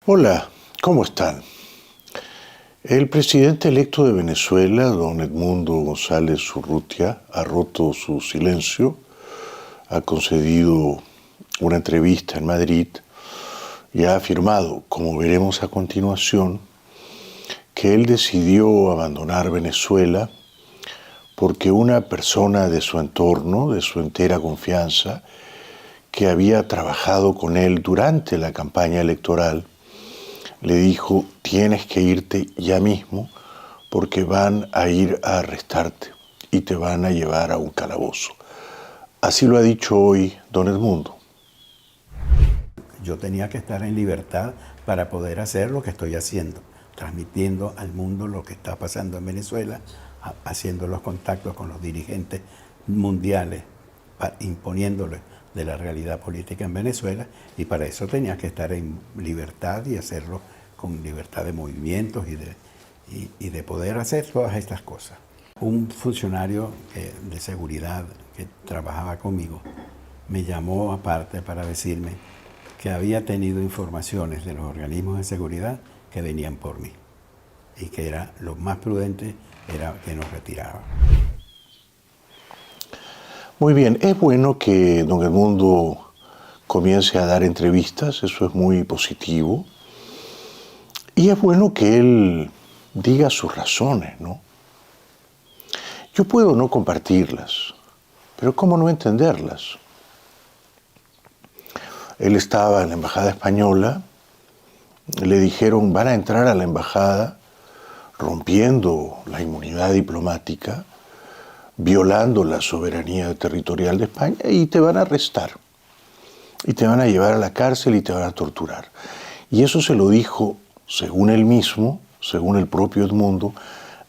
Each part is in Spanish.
Hola, ¿cómo están? El presidente electo de Venezuela, don Edmundo González Urrutia, ha roto su silencio, ha concedido una entrevista en Madrid y ha afirmado, como veremos a continuación, que él decidió abandonar Venezuela porque una persona de su entorno, de su entera confianza, que había trabajado con él durante la campaña electoral, le dijo: tienes que irte ya mismo porque van a ir a arrestarte y te van a llevar a un calabozo. Así lo ha dicho hoy don Edmundo. Yo tenía que estar en libertad para poder hacer lo que estoy haciendo, transmitiendo al mundo lo que está pasando en Venezuela, haciendo los contactos con los dirigentes mundiales, imponiéndoles de la realidad política en Venezuela, y para eso tenía que estar en libertad y hacerlo con libertad de movimientos y de poder hacer todas estas cosas. Un funcionario de seguridad que trabajaba conmigo me llamó aparte para decirme que había tenido informaciones de los organismos de seguridad que venían por mí y que era lo más prudente era que nos retiraba. Muy bien, es bueno que don Edmundo comience a dar entrevistas, eso es muy positivo. Y es bueno que él diga sus razones, ¿no? Yo puedo no compartirlas, pero ¿cómo no entenderlas? Él estaba en la embajada española, le dijeron: van a entrar a la embajada rompiendo la inmunidad diplomática, violando la soberanía territorial de España, y te van a arrestar, y te van a llevar a la cárcel y te van a torturar. Y eso se lo dijo, según él mismo, según el propio Edmundo,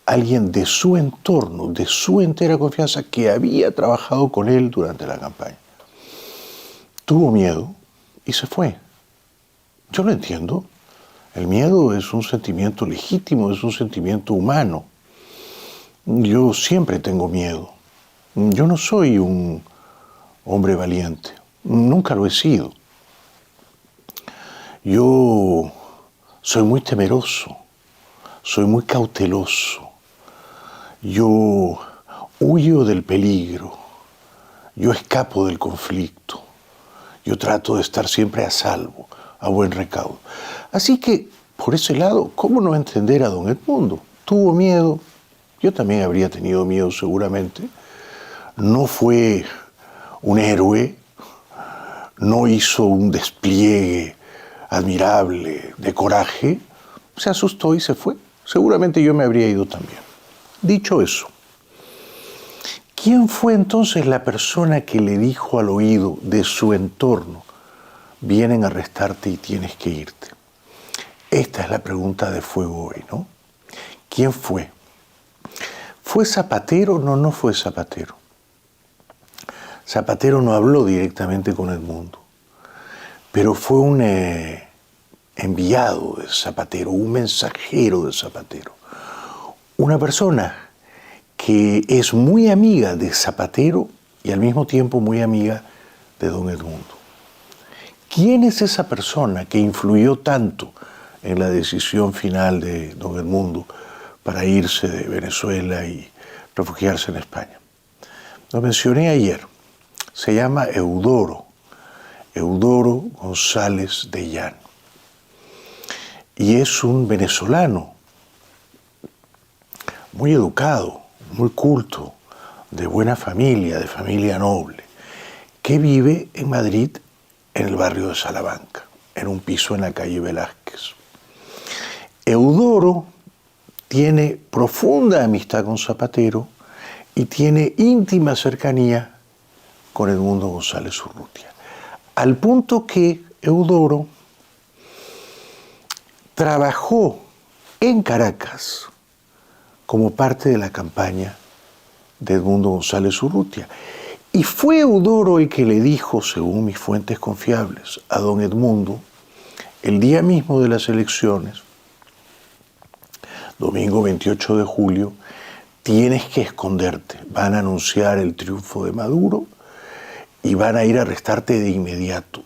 alguien de su entorno, de su entera confianza, que había trabajado con él durante la campaña. Tuvo miedo y se fue. Yo lo entiendo. El miedo es un sentimiento legítimo, es un sentimiento humano. Yo siempre tengo miedo. Yo no soy un hombre valiente. Nunca lo he sido. Yo soy muy temeroso. Soy muy cauteloso. Yo huyo del peligro. Yo escapo del conflicto. Yo trato de estar siempre a salvo, a buen recaudo. Así que, por ese lado, ¿cómo no entender a don Edmundo? Tuvo miedo. Yo también habría tenido miedo seguramente. No fue un héroe. No hizo un despliegue admirable de coraje. Se asustó y se fue. Seguramente yo me habría ido también. Dicho eso, ¿quién fue entonces la persona que le dijo al oído de su entorno: vienen a arrestarte y tienes que irte? Esta es la pregunta de fuego hoy, ¿no? ¿Quién fue? ¿Fue Zapatero? No, no fue Zapatero. Zapatero no habló directamente con Edmundo, pero fue un enviado de Zapatero, un mensajero de Zapatero. Una persona que es muy amiga de Zapatero y al mismo tiempo muy amiga de don Edmundo. ¿Quién es esa persona que influyó tanto en la decisión final de don Edmundo para irse de Venezuela y refugiarse en España? Lo mencioné ayer. Se llama Eudoro González de Llano. Y es un venezolano muy educado, muy culto, de buena familia, de familia noble, que vive en Madrid, en el barrio de Salamanca, en un piso en la calle Velázquez. Eudoro tiene profunda amistad con Zapatero y tiene íntima cercanía con Edmundo González Urrutia, al punto que Eudoro trabajó en Caracas como parte de la campaña de Edmundo González Urrutia. Y fue Eudoro el que le dijo, según mis fuentes confiables, a don Edmundo, el día mismo de las elecciones, domingo 28 de julio, tienes que esconderte. Van a anunciar el triunfo de Maduro y van a ir a arrestarte de inmediato.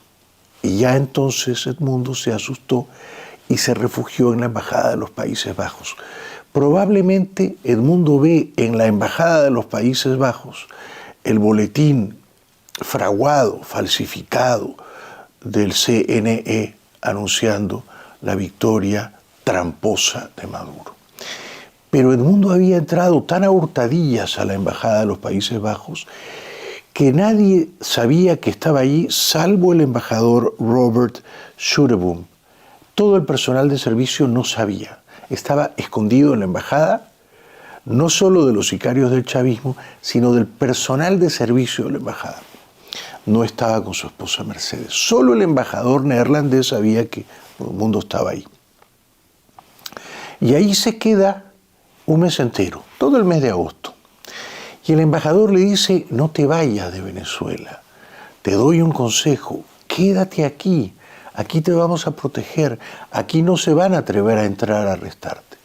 Y ya entonces Edmundo se asustó y se refugió en la Embajada de los Países Bajos. Probablemente Edmundo ve en la Embajada de los Países Bajos el boletín fraguado, falsificado del CNE anunciando la victoria tramposa de Maduro. Pero Edmundo había entrado tan a hurtadillas a la Embajada de los Países Bajos que nadie sabía que estaba allí, salvo el embajador Robert Schuteboom. Todo el personal de servicio no sabía. Estaba escondido en la embajada, no solo de los sicarios del chavismo, sino del personal de servicio de la embajada. No estaba con su esposa Mercedes. Solo el embajador neerlandés sabía que Edmundo estaba ahí. Y ahí se queda un mes entero, todo el mes de agosto. Y el embajador le dice, no te vayas de Venezuela, te doy un consejo, quédate aquí, aquí te vamos a proteger, aquí no se van a atrever a entrar a arrestarte.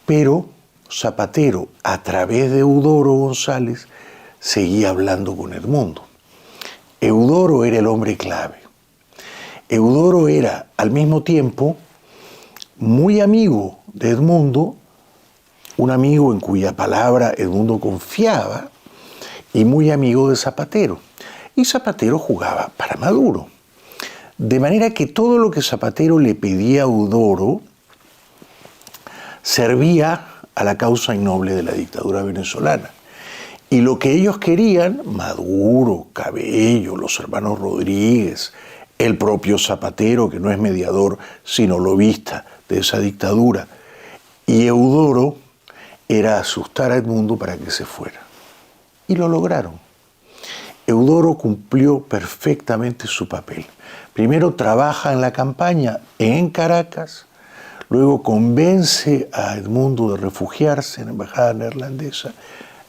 Pero Zapatero, a través de Eudoro González, seguía hablando con Edmundo. Eudoro era el hombre clave. Eudoro era, al mismo tiempo, muy amigo de Edmundo, un amigo en cuya palabra Edmundo confiaba, y muy amigo de Zapatero. Y Zapatero jugaba para Maduro. De manera que todo lo que Zapatero le pedía a Eudoro servía a la causa innoble de la dictadura venezolana. Y lo que ellos querían, Maduro, Cabello, los hermanos Rodríguez, el propio Zapatero, que no es mediador, sino lobista de esa dictadura, y Eudoro, era asustar a Edmundo para que se fuera. Y lo lograron. Eudoro cumplió perfectamente su papel. Primero trabaja en la campaña en Caracas, luego convence a Edmundo de refugiarse en la embajada neerlandesa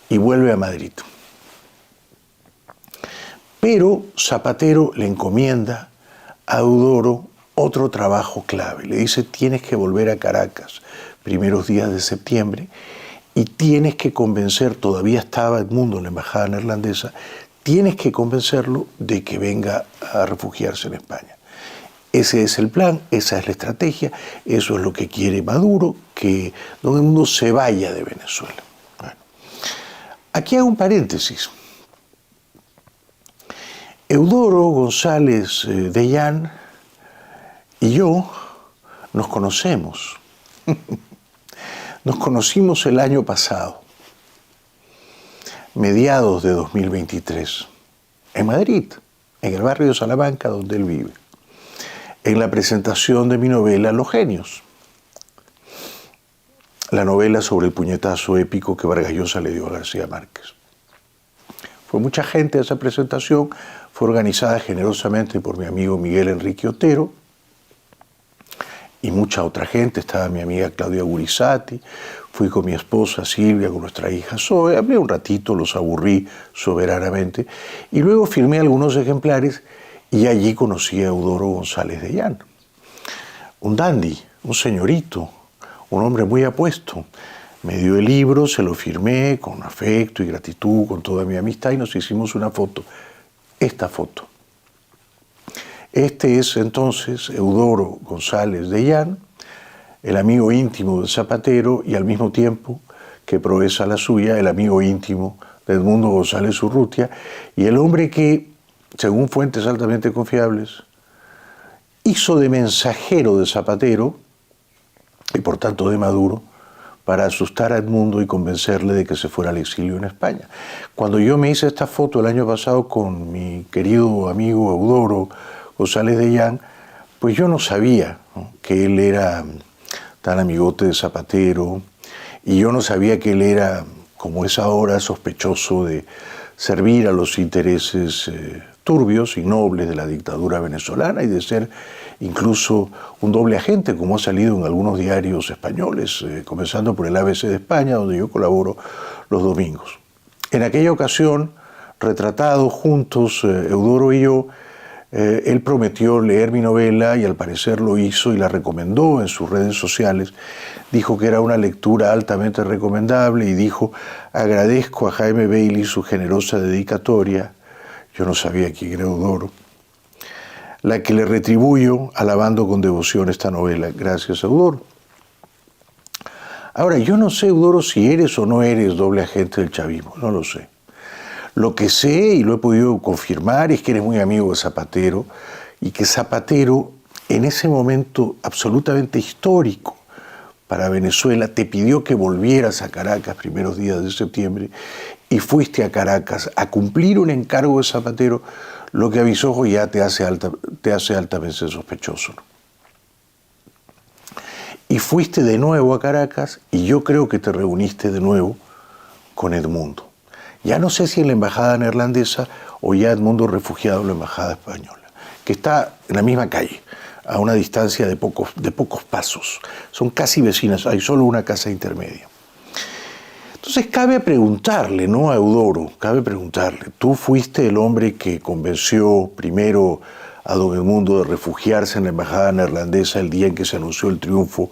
y vuelve a Madrid. Pero Zapatero le encomienda a Eudoro otro trabajo clave. Le dice, tienes que volver a Caracas primeros días de septiembre y tienes que convencer, todavía estaba Edmundo en la embajada neerlandesa, tienes que convencerlo de que venga a refugiarse en España. Ese es el plan, esa es la estrategia, eso es lo que quiere Maduro, que todo el mundo se vaya de Venezuela. Bueno, aquí hago un paréntesis. Eudoro González Deyán y yo nos conocemos. Nos conocimos el año pasado, mediados de 2023, en Madrid, en el barrio de Salamanca, donde él vive, en la presentación de mi novela Los Genios, la novela sobre el puñetazo épico que Vargas Llosa le dio a García Márquez. Fue mucha gente a esa presentación, fue organizada generosamente por mi amigo Miguel Enrique Otero, y mucha otra gente, estaba mi amiga Claudia Gurizati, fui con mi esposa Silvia, con nuestra hija Zoe, hablé un ratito, los aburrí soberanamente, y luego filmé algunos ejemplares y allí conocí a Eudoro González Deyán, un dandy, un señorito, un hombre muy apuesto. Me dio el libro, se lo firmé con afecto y gratitud, con toda mi amistad, y nos hicimos una foto, esta foto. Este es entonces Eudoro González Deyán, el amigo íntimo de Zapatero y al mismo tiempo que proeza la suya, el amigo íntimo de Edmundo González Urrutia, y el hombre que, según fuentes altamente confiables, hizo de mensajero de Zapatero y por tanto de Maduro para asustar a Edmundo y convencerle de que se fuera al exilio en España. Cuando yo me hice esta foto el año pasado con mi querido amigo Eudoro González Deyán, pues yo no sabía, ¿no?, que él era tan amigote de Zapatero, y yo no sabía que él era, como es ahora, sospechoso de servir a los intereses turbios y nobles de la dictadura venezolana y de ser incluso un doble agente, como ha salido en algunos diarios españoles, comenzando por el ABC de España, donde yo colaboro los domingos. En aquella ocasión, retratados juntos, Eudoro y yo, él prometió leer mi novela y al parecer lo hizo y la recomendó en sus redes sociales. Dijo que era una lectura altamente recomendable y dijo, agradezco a Jaime Bailey su generosa dedicatoria. Yo no sabía quién era Eudoro. la que le retribuyo alabando con devoción esta novela. Gracias, Eudoro. Ahora, yo no sé, Eudoro, si eres o no eres doble agente del chavismo, no lo sé. Lo que sé, y lo he podido confirmar, es que eres muy amigo de Zapatero, y que Zapatero, en ese momento absolutamente histórico para Venezuela, te pidió que volvieras a Caracas primeros días de septiembre, y fuiste a Caracas a cumplir un encargo de Zapatero, lo que a mis ojos ya te hace altamente sospechoso, ¿no? Y fuiste de nuevo a Caracas, y yo creo que te reuniste de nuevo con Edmundo. Ya no sé si en la embajada neerlandesa o ya Edmundo refugiado en la embajada española, que está en la misma calle, a una distancia de pocos pasos. Son casi vecinas, hay solo una casa intermedia. Entonces cabe preguntarle, ¿no? A Eudoro, cabe preguntarle, tú fuiste el hombre que convenció primero a don Edmundo de refugiarse en la embajada neerlandesa el día en que se anunció el triunfo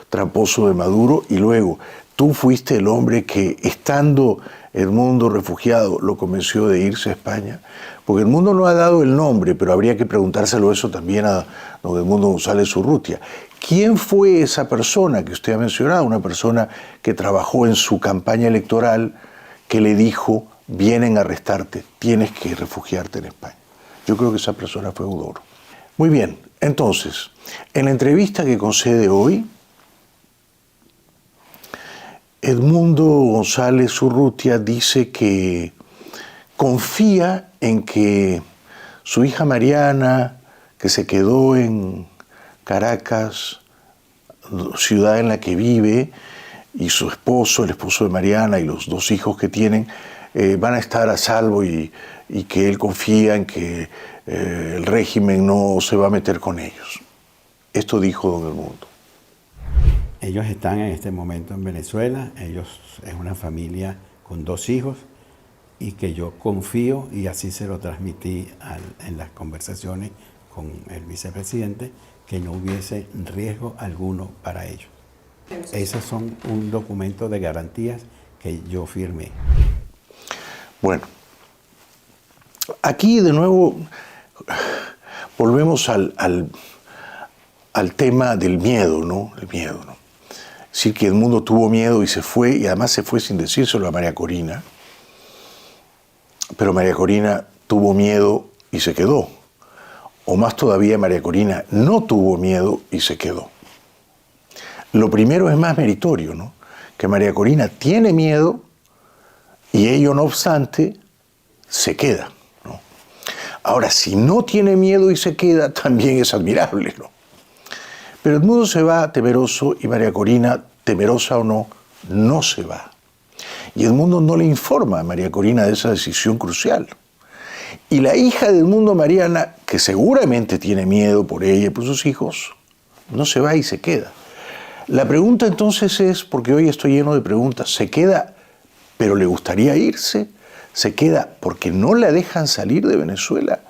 tramposo de Maduro, y luego tú fuiste el hombre que, estando Edmundo refugiado, lo convenció de irse a España, porque Edmundo no ha dado el nombre, pero habría que preguntárselo eso también a don Edmundo González Urrutia. ¿Quién fue esa persona que usted ha mencionado? Una persona que trabajó en su campaña electoral, que le dijo, vienen a arrestarte, tienes que refugiarte en España. Yo creo que esa persona fue Eudoro. Muy bien, entonces, en la entrevista que concede hoy, Edmundo González Urrutia dice que confía en que su hija Mariana, que se quedó en Caracas, ciudad en la que vive, y su esposo, el esposo de Mariana, y los dos hijos que tienen, van a estar a salvo, y que él confía en que el régimen no se va a meter con ellos. Esto dijo don Edmundo. Ellos están en este momento en Venezuela, ellos es una familia con 2 hijos, y que yo confío, y así se lo transmití en las conversaciones con el vicepresidente, que no hubiese riesgo alguno para ellos. Esos son un documento de garantías que yo firmé. Bueno, aquí de nuevo volvemos al tema del miedo, ¿no? El miedo, ¿no? Es decir, que Edmundo tuvo miedo y se fue, y además se fue sin decírselo a María Corina, pero María Corina tuvo miedo y se quedó. O más todavía, María Corina no tuvo miedo y se quedó. Lo primero es más meritorio, ¿no? Que María Corina tiene miedo y ello, no obstante, se queda, ¿no? Ahora, si no tiene miedo y se queda, también es admirable, ¿no? Pero Edmundo se va temeroso, y María Corina, temerosa o no, no se va. Y Edmundo no le informa a María Corina de esa decisión crucial. Y la hija de Edmundo, Mariana, que seguramente tiene miedo por ella y por sus hijos, no se va y se queda. La pregunta entonces es, porque hoy estoy lleno de preguntas, ¿se queda pero le gustaría irse? ¿Se queda porque no la dejan salir de Venezuela?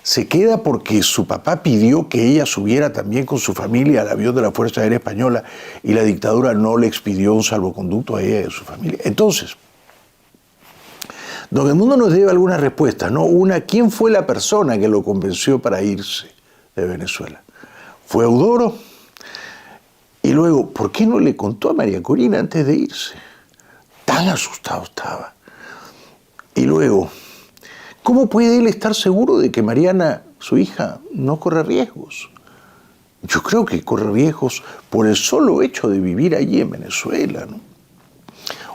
¿Se queda porque su papá pidió que ella subiera también con su familia al avión de la Fuerza Aérea Española y la dictadura no le expidió un salvoconducto a ella y a su familia? Entonces, don Edmundo nos debe algunas respuestas, ¿no? Una, ¿quién fue la persona que lo convenció para irse de Venezuela? ¿Fue Eudoro? Y luego, ¿por qué no le contó a María Corina antes de irse? Tan asustado estaba. Y luego, ¿cómo puede él estar seguro de que Mariana, su hija, no corre riesgos? Yo creo que corre riesgos por el solo hecho de vivir allí en Venezuela, ¿no?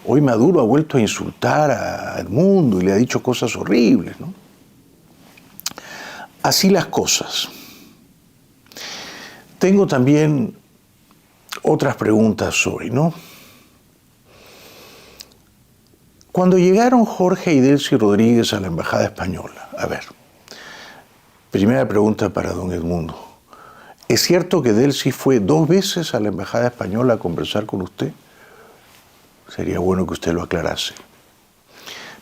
Hoy Maduro ha vuelto a insultar a Edmundo y le ha dicho cosas horribles, ¿no? Así las cosas. Tengo también otras preguntas hoy, ¿no? Cuando llegaron Jorge y Delcy Rodríguez a la Embajada Española, a ver, primera pregunta para don Edmundo. ¿Es cierto que Delcy fue 2 veces a la Embajada Española a conversar con usted? Sería bueno que usted lo aclarase.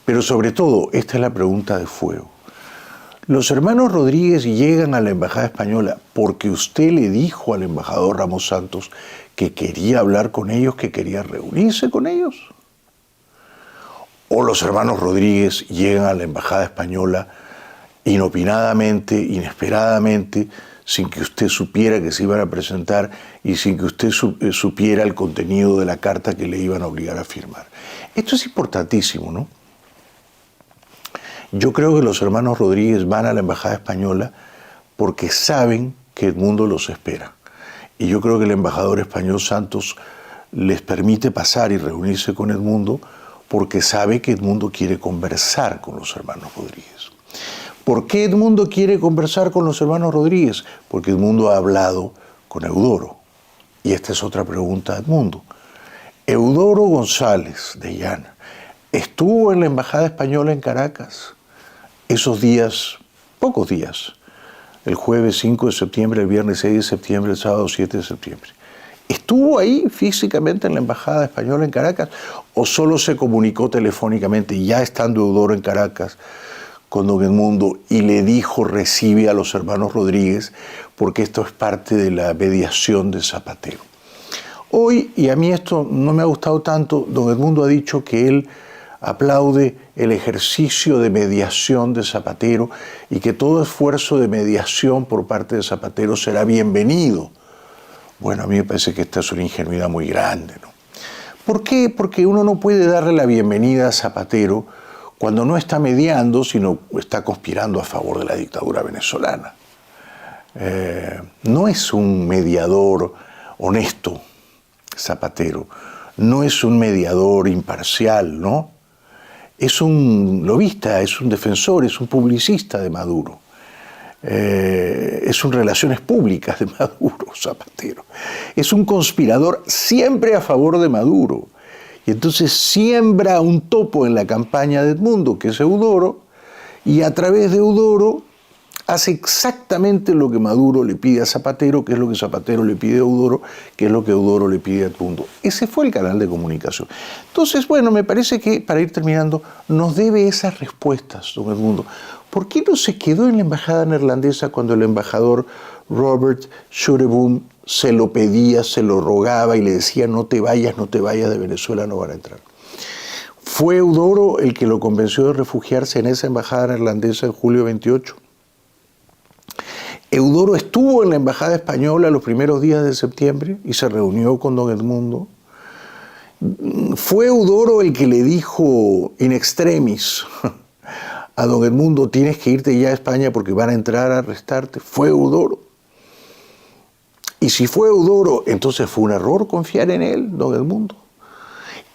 Pero sobre todo, esta es la pregunta de fuego. ¿Los hermanos Rodríguez llegan a la Embajada Española porque usted le dijo al embajador Ramos Santos que quería hablar con ellos, que quería reunirse con ellos? ¿O los hermanos Rodríguez llegan a la Embajada Española inopinadamente, inesperadamente, sin que usted supiera que se iban a presentar y sin que usted supiera el contenido de la carta que le iban a obligar a firmar. Esto es importantísimo, ¿no? Yo creo que los hermanos Rodríguez van a la Embajada Española porque saben que Edmundo los espera. Y yo creo que el embajador español Santos les permite pasar y reunirse con Edmundo porque sabe que Edmundo quiere conversar con los hermanos Rodríguez. ¿Por qué Edmundo quiere conversar con los hermanos Rodríguez? Porque Edmundo ha hablado con Eudoro. Y esta es otra pregunta a Edmundo. Eudoro González de Illana estuvo en la Embajada Española en Caracas esos días, pocos días, el jueves 5 de septiembre, el viernes 6 de septiembre, el sábado 7 de septiembre. ¿Estuvo ahí físicamente en la Embajada Española en Caracas o solo se comunicó telefónicamente, ya estando Eudoro en Caracas, con don Edmundo y le dijo recibe a los hermanos Rodríguez porque esto es parte de la mediación de Zapatero? Hoy, y a mí esto no me ha gustado tanto, don Edmundo ha dicho que él aplaude el ejercicio de mediación de Zapatero y que todo esfuerzo de mediación por parte de Zapatero será bienvenido. Bueno, a mí me parece que esta es una ingenuidad muy grande, ¿no? ¿Por qué? Porque uno no puede darle la bienvenida a Zapatero cuando no está mediando, sino está conspirando a favor de la dictadura venezolana. No es un mediador honesto, Zapatero. No es un mediador imparcial, ¿no? Es un lobista, es un defensor, es un publicista de Maduro. Es un relaciones públicas de Maduro, Zapatero. Es un conspirador siempre a favor de Maduro. Y entonces siembra un topo en la campaña de Edmundo, que es Eudoro, y a través de Eudoro hace exactamente lo que Maduro le pide a Zapatero, que es lo que Zapatero le pide a Eudoro, que es lo que Eudoro le pide a Edmundo. Ese fue el canal de comunicación. Entonces, bueno, me parece que, para ir terminando, nos debe esas respuestas, don Edmundo. ¿Por qué no se quedó en la embajada neerlandesa cuando el embajador Robert Schuureboom se lo pedía, se lo rogaba y le decía no te vayas de Venezuela, no van a entrar? ¿Fue Eudoro el que lo convenció de refugiarse en esa embajada neerlandesa en julio 28? Eudoro estuvo en la embajada española los primeros días de septiembre y se reunió con don Edmundo. ¿Fue Eudoro el que le dijo in extremis a don Edmundo tienes que irte ya a España porque van a entrar a arrestarte? ¿Fue Eudoro? Y si fue Eudoro, entonces fue un error confiar en él, don Edmundo.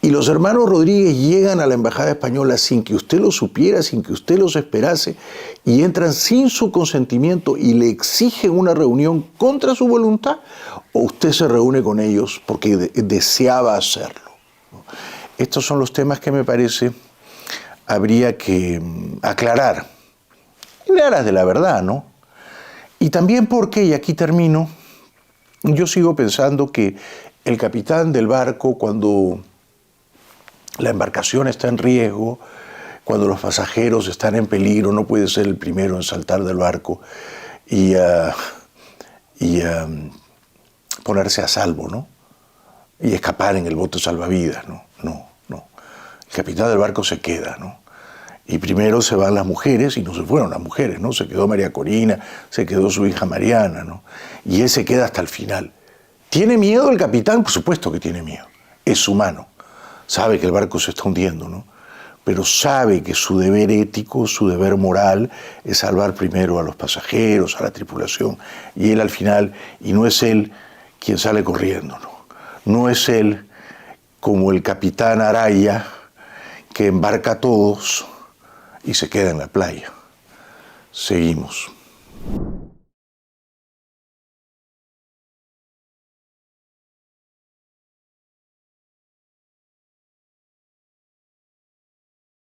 Y los hermanos Rodríguez llegan a la embajada española sin que usted lo supiera, sin que usted los esperase, y entran sin su consentimiento y le exigen una reunión contra su voluntad, o usted se reúne con ellos porque deseaba hacerlo. Estos son los temas que me parece habría que aclarar, en aras de la verdad, ¿no? Y también porque, y aquí termino, yo sigo pensando que el capitán del barco, cuando la embarcación está en riesgo, cuando los pasajeros están en peligro, no puede ser el primero en saltar del barco y ponerse a salvo, ¿no? Y escapar en el bote salvavidas, ¿no? No. El capitán del barco se queda, ¿no? Y primero se van las mujeres, y no se fueron las mujeres, ¿no? Se quedó María Corina, se quedó su hija Mariana, ¿no? Y él se queda hasta el final. ¿Tiene miedo el capitán? Por supuesto que tiene miedo. Es humano. Sabe que el barco se está hundiendo, ¿no? Pero sabe que su deber ético, su deber moral es salvar primero a los pasajeros, a la tripulación. Y él al final, y no es él quien sale corriendo, ¿no? No es él como el capitán Araya que embarca a todos y se queda en la playa. Seguimos.